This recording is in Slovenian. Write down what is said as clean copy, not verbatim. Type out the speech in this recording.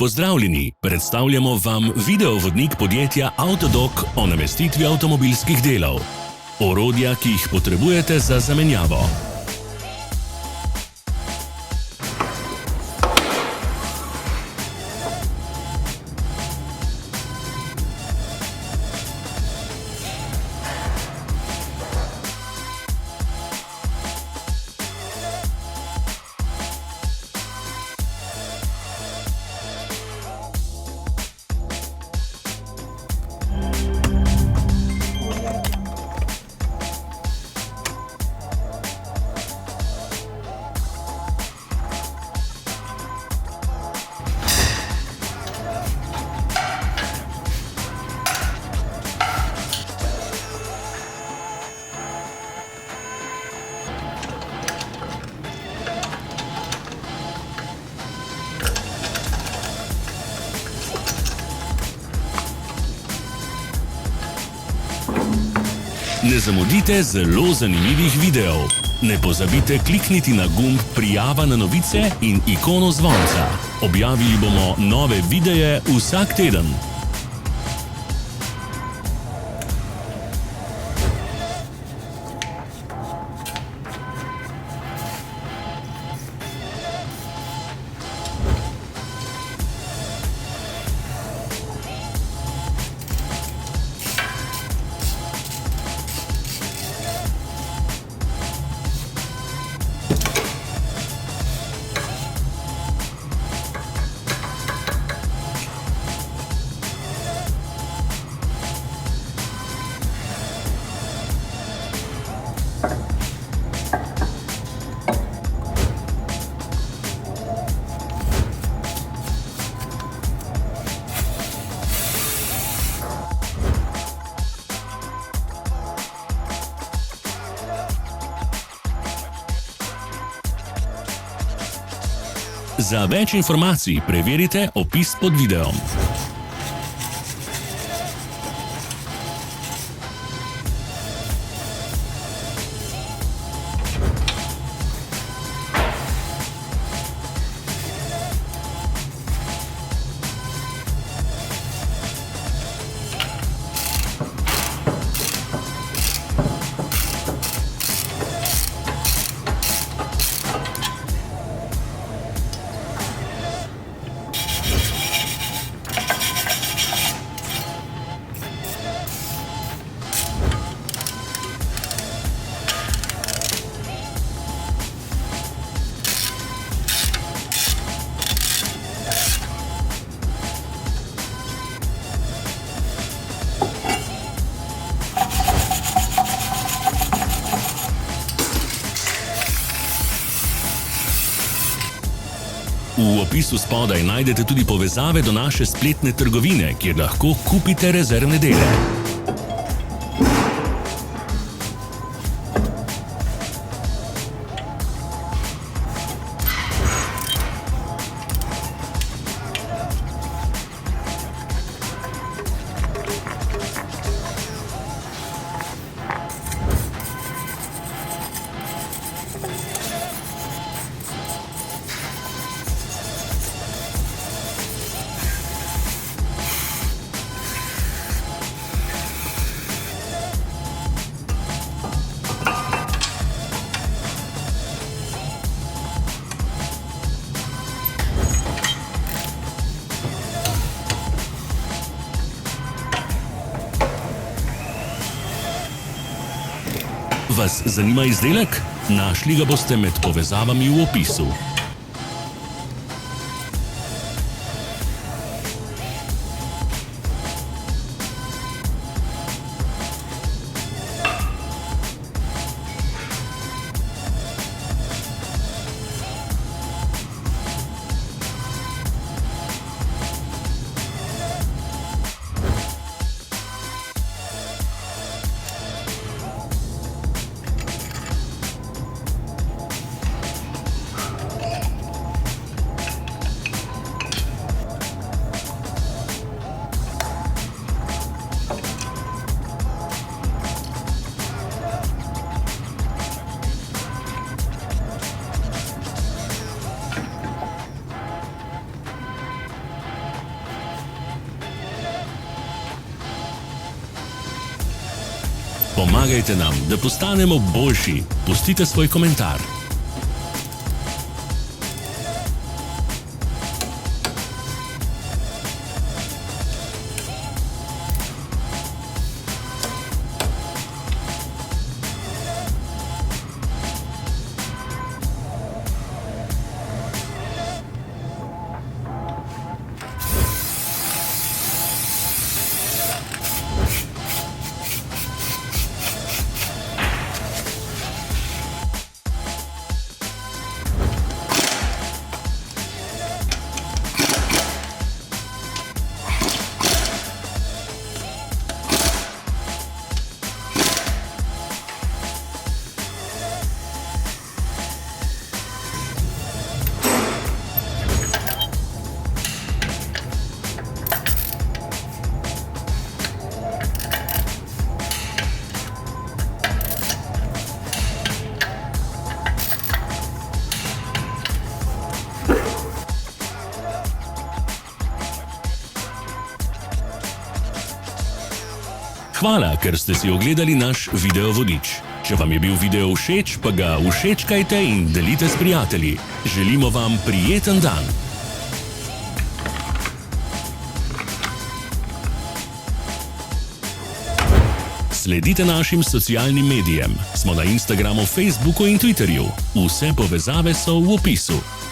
Pozdravljeni, predstavljamo vam videovodnik podjetja Avtodok o namestitvi avtomobilskih delov. Orodja, ki jih potrebujete za zamenjavo. Ne zamudite zelo zanimivih videov. Ne pozabite klikniti na gumb Prijava na novice in ikono zvonca. Objavili bomo nove videe vsak teden. Za več informacij preverite opis pod videom. V opisu spodaj najdete tudi povezave do naše spletne trgovine, kjer lahko kupite rezervne dele. Vas zanima izdelek? Našli ga boste med povezavami v opisu. Pomagajte nam, da postanemo boljši. Pustite svoj komentar. Hvala, ker ste si ogledali naš video vodič. Če vam je bil video všeč, pa ga všečkajte in delite s prijatelji. Želimo vam prijeten dan. Sledite našim socialnim medijem. Smo na Instagramu, Facebooku in Twitterju. Vse povezave so v opisu.